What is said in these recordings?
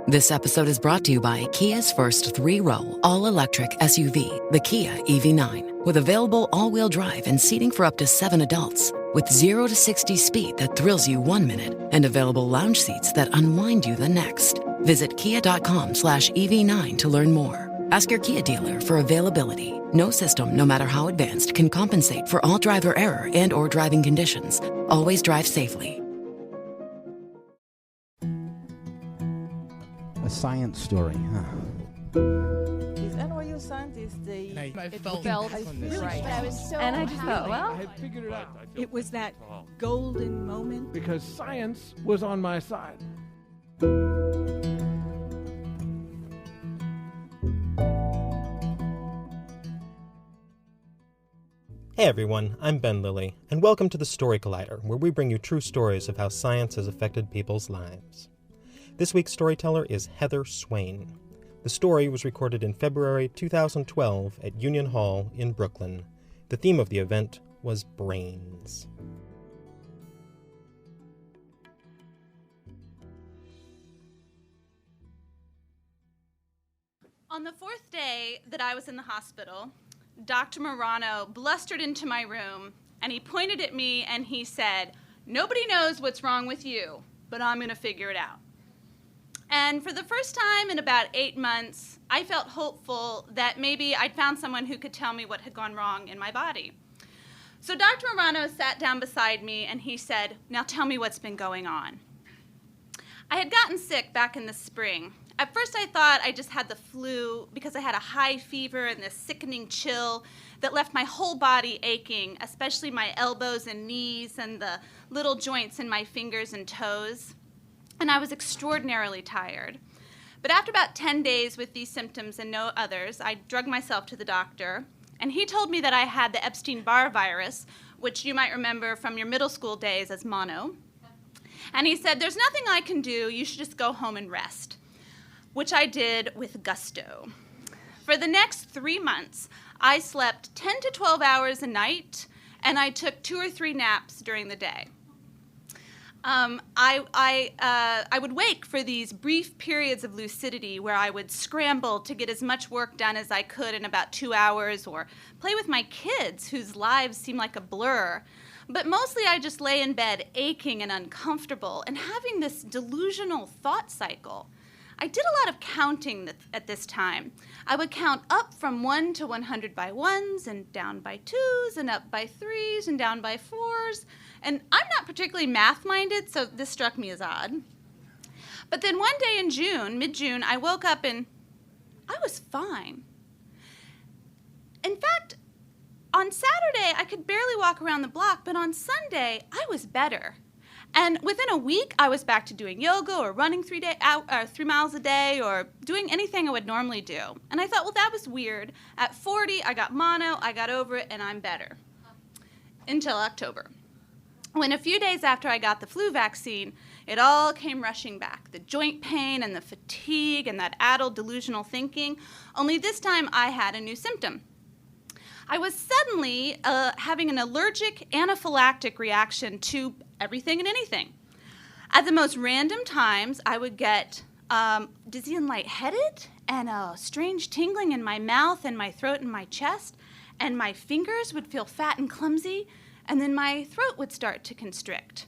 This episode is brought to you by Kia's first three-row, all-electric SUV, the Kia EV9, with available all-wheel drive and seating for up to 7 adults, with 0 to 60 speed that thrills you 1 minute and available lounge seats that unwind you the next. Visit kia.com/EV9 to learn more. Ask your Kia dealer for availability. No system, no matter how advanced, can compensate for all driver error and or driving conditions. Always drive safely. A science story, huh? These NYU scientists, I felt right. I was so And I just thought, well, I had figured it out. it was that golden moment. Because science was on my side. Hey everyone, I'm Ben Lilly, and welcome to the Story Collider, where we bring you true stories of how science has affected people's lives. This week's storyteller is Heather Swain. The story was recorded in February 2012 at Union Hall in Brooklyn. The theme of the event was brains. On the fourth day that I was in the hospital, Dr. Morano blustered into my room, and he pointed at me and he said, "Nobody knows what's wrong with you, but I'm going to figure it out." And for the first time in about 8 months, I felt hopeful that maybe I'd found someone who could tell me what had gone wrong in my body. So Dr. Morano sat down beside me and he said, "Now tell me what's been going on." I had gotten sick back in the spring. At first I thought I just had the flu because I had a high fever and this sickening chill that left my whole body aching, especially my elbows and knees and the little joints in my fingers and toes. And I was extraordinarily tired. But after about 10 days with these symptoms and no others, I drugged myself to the doctor, and he told me that I had the Epstein-Barr virus, which you might remember from your middle school days as mono. And he said, "There's nothing I can do, you should just go home and rest," which I did with gusto. For the next 3 months, I slept 10 to 12 hours a night, and I took 2 or 3 naps during the day. I would wake for these brief periods of lucidity where I would scramble to get as much work done as I could in about 2 hours, or play with my kids whose lives seemed like a blur. But mostly I just lay in bed aching and uncomfortable and having this delusional thought cycle. I did a lot of counting at this time. I would count up from 1 to 100 by 1s, and down by 2s, and up by 3s, and down by 4s. And I'm not particularly math-minded, so this struck me as odd. But then one day in June, mid-June, I woke up and I was fine. In fact, on Saturday, I could barely walk around the block, but on Sunday, I was better. And within a week, I was back to doing yoga or running 3 miles a day or doing anything I would normally do. And I thought, well, that was weird. At 40, I got mono, I got over it, and I'm better. Until October, when a few days after I got the flu vaccine, it all came rushing back. The joint pain and the fatigue and that addled delusional thinking. Only this time, I had a new symptom. I was suddenly having an allergic anaphylactic reaction to everything and anything. At the most random times, I would get dizzy and lightheaded, and a strange tingling in my mouth and my throat and my chest, and my fingers would feel fat and clumsy, and then my throat would start to constrict.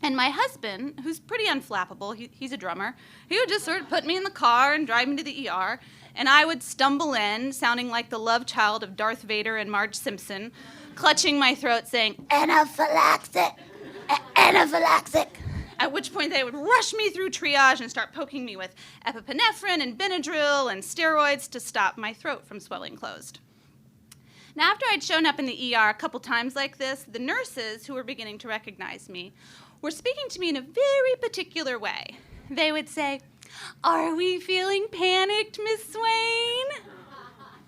And my husband, who's pretty unflappable, he's a drummer, he would just sort of put me in the car and drive me to the ER, and I would stumble in, sounding like the love child of Darth Vader and Marge Simpson, clutching my throat, saying, "Anaphylaxis! Anaphylaxis!" At which point they would rush me through triage and start poking me with epinephrine and Benadryl and steroids to stop my throat from swelling closed. Now, after I'd shown up in the ER a couple times like this, the nurses, who were beginning to recognize me, were speaking to me in a very particular way. They would say, "Are we feeling panicked, Miss Swain?"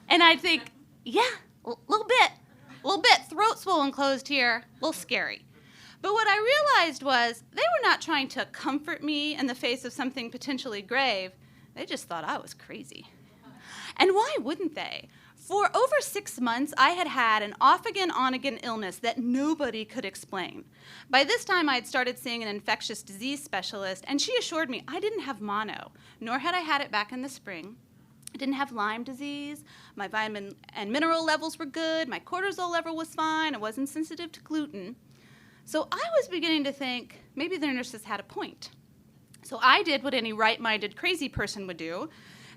And I'd think, "Yeah, a little bit. Throat swollen closed here, a little scary." But what I realized was they were not trying to comfort me in the face of something potentially grave. They just thought I was crazy. And why wouldn't they? For over 6 months, I had had an off-again, on-again illness that nobody could explain. By this time, I had started seeing an infectious disease specialist, and she assured me I didn't have mono, nor had I had it back in the spring. I didn't have Lyme disease, my vitamin and mineral levels were good, my cortisol level was fine, I wasn't sensitive to gluten. So I was beginning to think maybe the nurses had a point. So I did what any right-minded crazy person would do,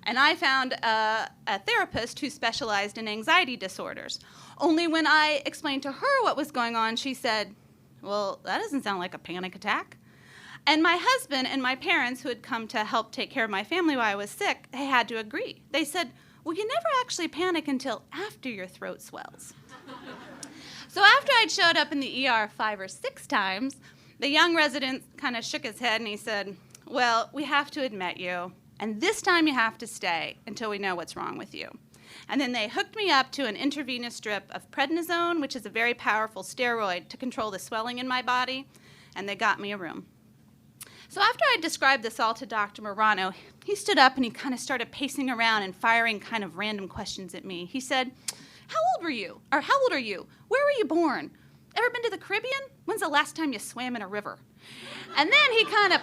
and I found a therapist who specialized in anxiety disorders. Only when I explained to her what was going on, she said, well, that doesn't sound like a panic attack. And my husband and my parents, who had come to help take care of my family while I was sick, they had to agree. They said, well, you never actually panic until after your throat swells. So after I'd showed up in the ER 5 or 6 times, the young resident kind of shook his head and he said, well, we have to admit you, and this time you have to stay until we know what's wrong with you. And then they hooked me up to an intravenous drip of prednisone, which is a very powerful steroid to control the swelling in my body, and they got me a room. So after I described this all to Dr. Morano, he stood up and he kind of started pacing around and firing kind of random questions at me. He said, how old were you? Or how old are you? Where were you born? Ever been to the Caribbean? When's the last time you swam in a river? And then he kind of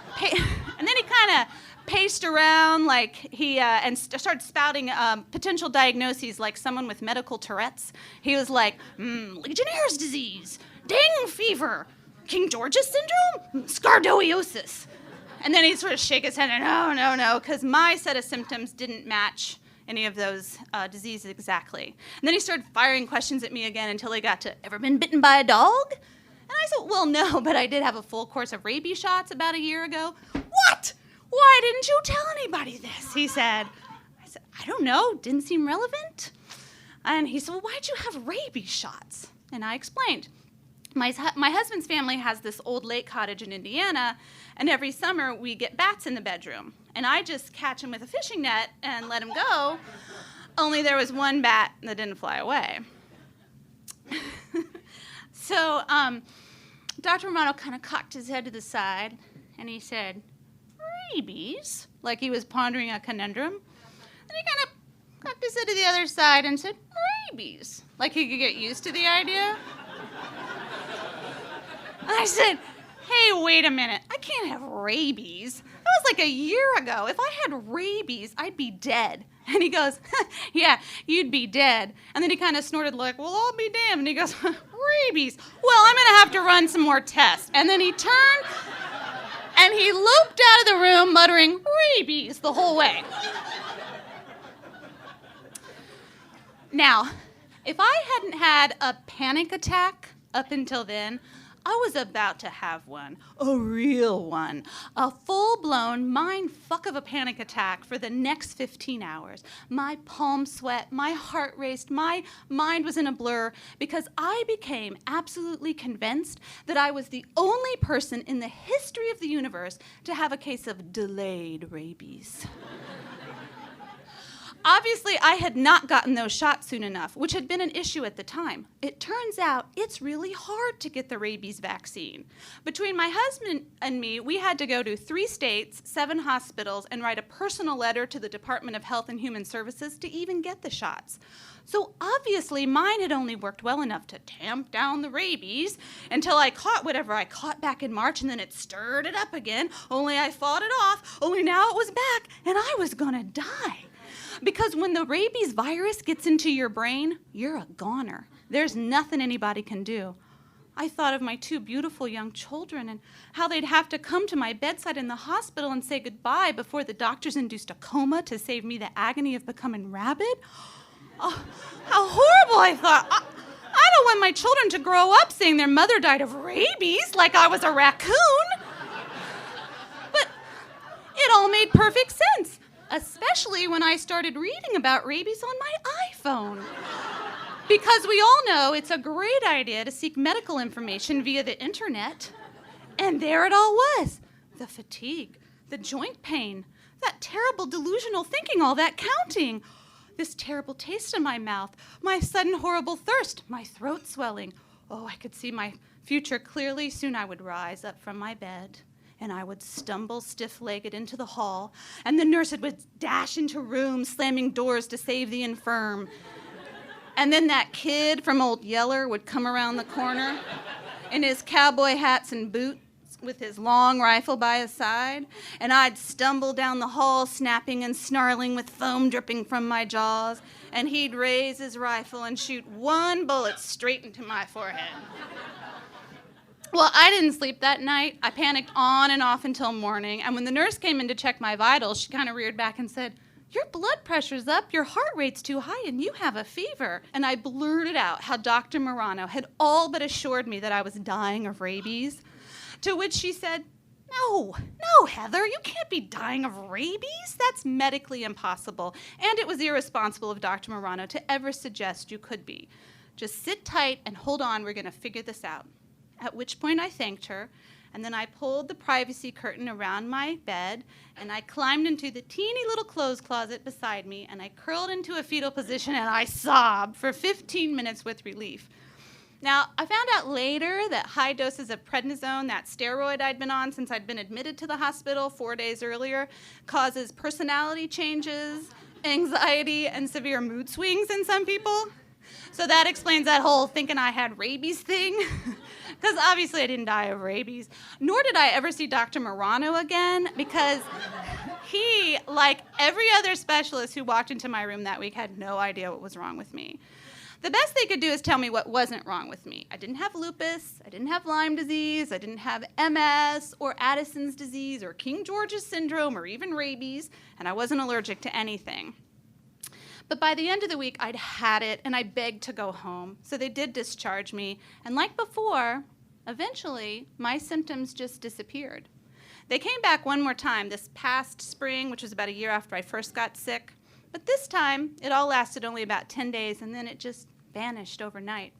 paced around like and started spouting potential diagnoses like someone with medical Tourette's. He was like, Legionnaire's disease, dengue fever, King George's syndrome, scardoiosis. And then he'd sort of shake his head and no, because my set of symptoms didn't match any of those diseases exactly. And then he started firing questions at me again until he got to, ever been bitten by a dog? And I said, well, no, but I did have a full course of rabies shots about a year ago. What? Why didn't you tell anybody this? He said. I said, I don't know, didn't seem relevant. And he said, well, why'd you have rabies shots? And I explained. My husband's family has this old lake cottage in Indiana, and every summer we get bats in the bedroom. And I just catch them with a fishing net and let them go, only there was one bat that didn't fly away. So Dr. Romano kind of cocked his head to the side, and he said, rabies? Like he was pondering a conundrum. And he kind of cocked his head to the other side and said, rabies? Like he could get used to the idea. And I said, hey, wait a minute. I can't have rabies. That was like a year ago. If I had rabies, I'd be dead. And he goes, yeah, you'd be dead. And then he kind of snorted like, well, I'll be damned. And he goes, rabies. Well, I'm going to have to run some more tests. And then he turned and he loped out of the room muttering, rabies, the whole way. Now, if I hadn't had a panic attack up until then, I was about to have one, a real one, a full-blown mind-fuck of a panic attack for the next 15 hours. My palms sweat, my heart raced, my mind was in a blur because I became absolutely convinced that I was the only person in the history of the universe to have a case of delayed rabies. Obviously, I had not gotten those shots soon enough, which had been an issue at the time. It turns out it's really hard to get the rabies vaccine. Between my husband and me, we had to go to 3 states, 7 hospitals, and write a personal letter to the Department of Health and Human Services to even get the shots. So obviously, mine had only worked well enough to tamp down the rabies until I caught whatever I caught back in March, and then it stirred it up again, only I fought it off, only now it was back, and I was gonna die. Because when the rabies virus gets into your brain, you're a goner. There's nothing anybody can do. I thought of my 2 beautiful young children and how they'd have to come to my bedside in the hospital and say goodbye before the doctors induced a coma to save me the agony of becoming rabid. Oh, how horrible, I thought. I don't want my children to grow up saying their mother died of rabies like I was a raccoon. But it all made perfect sense. Especially when I started reading about rabies on my iPhone. Because we all know it's a great idea to seek medical information via the internet. And there it all was. The fatigue, the joint pain, that terrible delusional thinking, all that counting. This terrible taste in my mouth, my sudden horrible thirst, my throat swelling. Oh, I could see my future clearly. Soon I would rise up from my bed. And I would stumble stiff-legged into the hall, and the nurse would dash into rooms, slamming doors to save the infirm. And then that kid from Old Yeller would come around the corner in his cowboy hats and boots with his long rifle by his side, and I'd stumble down the hall snapping and snarling with foam dripping from my jaws, and he'd raise his rifle and shoot one bullet straight into my forehead. Well, I didn't sleep that night. I panicked on and off until morning, and when the nurse came in to check my vitals, she kind of reared back and said, "Your blood pressure's up, your heart rate's too high, and you have a fever." And I blurted out how Dr. Morano had all but assured me that I was dying of rabies, to which she said, No, Heather, you can't be dying of rabies. That's medically impossible, and it was irresponsible of Dr. Morano to ever suggest you could be. Just sit tight and hold on, we're going to figure this out. At which point I thanked her, and then I pulled the privacy curtain around my bed, and I climbed into the teeny little clothes closet beside me, and I curled into a fetal position, and I sobbed for 15 minutes with relief. Now, I found out later that high doses of prednisone, that steroid I'd been on since I'd been admitted to the hospital 4 days earlier, causes personality changes, anxiety, and severe mood swings in some people. So that explains that whole thinking I had rabies thing. Because obviously I didn't die of rabies. Nor did I ever see Dr. Morano again, because he, like every other specialist who walked into my room that week, had no idea what was wrong with me. The best they could do is tell me what wasn't wrong with me. I didn't have lupus, I didn't have Lyme disease, I didn't have MS or Addison's disease or King George's syndrome or even rabies, and I wasn't allergic to anything. But by the end of the week, I'd had it, and I begged to go home. So they did discharge me, and like before, eventually, my symptoms just disappeared. They came back one more time this past spring, which was about a year after I first got sick. But this time, it all lasted only about 10 days, and then it just vanished overnight.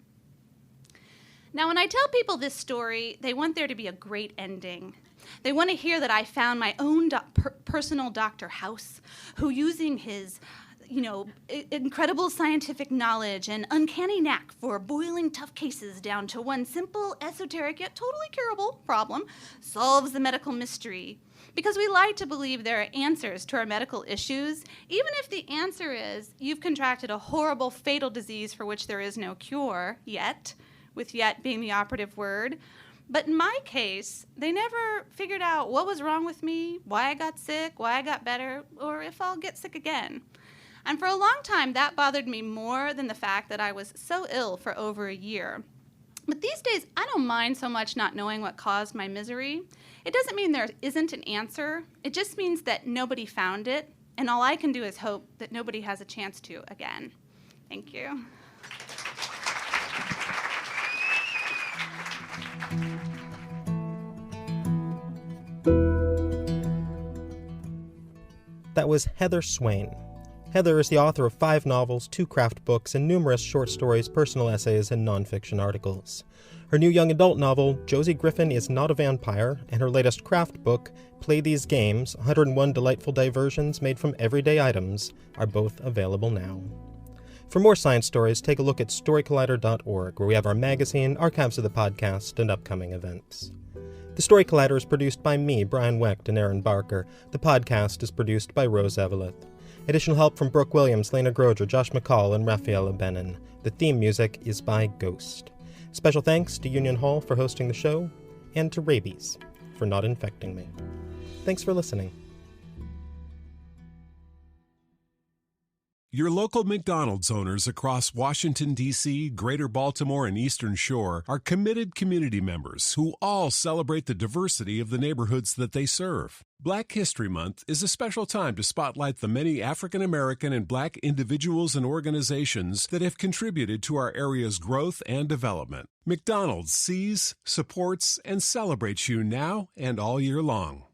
Now, when I tell people this story, they want there to be a great ending. They want to hear that I found my own personal Dr. House, who, using his incredible scientific knowledge and uncanny knack for boiling tough cases down to one simple, esoteric, yet totally curable problem, solves the medical mystery. Because we like to believe there are answers to our medical issues, even if the answer is you've contracted a horrible, fatal disease for which there is no cure yet, with yet being the operative word. But in my case, they never figured out what was wrong with me, why I got sick, why I got better, or if I'll get sick again. And for a long time, that bothered me more than the fact that I was so ill for over a year. But these days, I don't mind so much not knowing what caused my misery. It doesn't mean there isn't an answer. It just means that nobody found it, and all I can do is hope that nobody has a chance to again. Thank you. That was Heather Swain. Heather is the author of 5 novels, 2 craft books, and numerous short stories, personal essays, and nonfiction articles. Her new young adult novel, Josie Griffin is Not a Vampire, and her latest craft book, Play These Games, 101 Delightful Diversions Made from Everyday Items, are both available now. For more science stories, take a look at storycollider.org, where we have our magazine, archives of the podcast, and upcoming events. The Story Collider is produced by me, Brian Wecht, and Aaron Barker. The podcast is produced by Rose Eveleth. Additional help from Brooke Williams, Lena Groger, Josh McCall, and Rafaela Benin. The theme music is by Ghost. Special thanks to Union Hall for hosting the show, and to rabies for not infecting me. Thanks for listening. Your local McDonald's owners across Washington, D.C., Greater Baltimore, and Eastern Shore are committed community members who all celebrate the diversity of the neighborhoods that they serve. Black History Month is a special time to spotlight the many African American and Black individuals and organizations that have contributed to our area's growth and development. McDonald's sees, supports, and celebrates you now and all year long.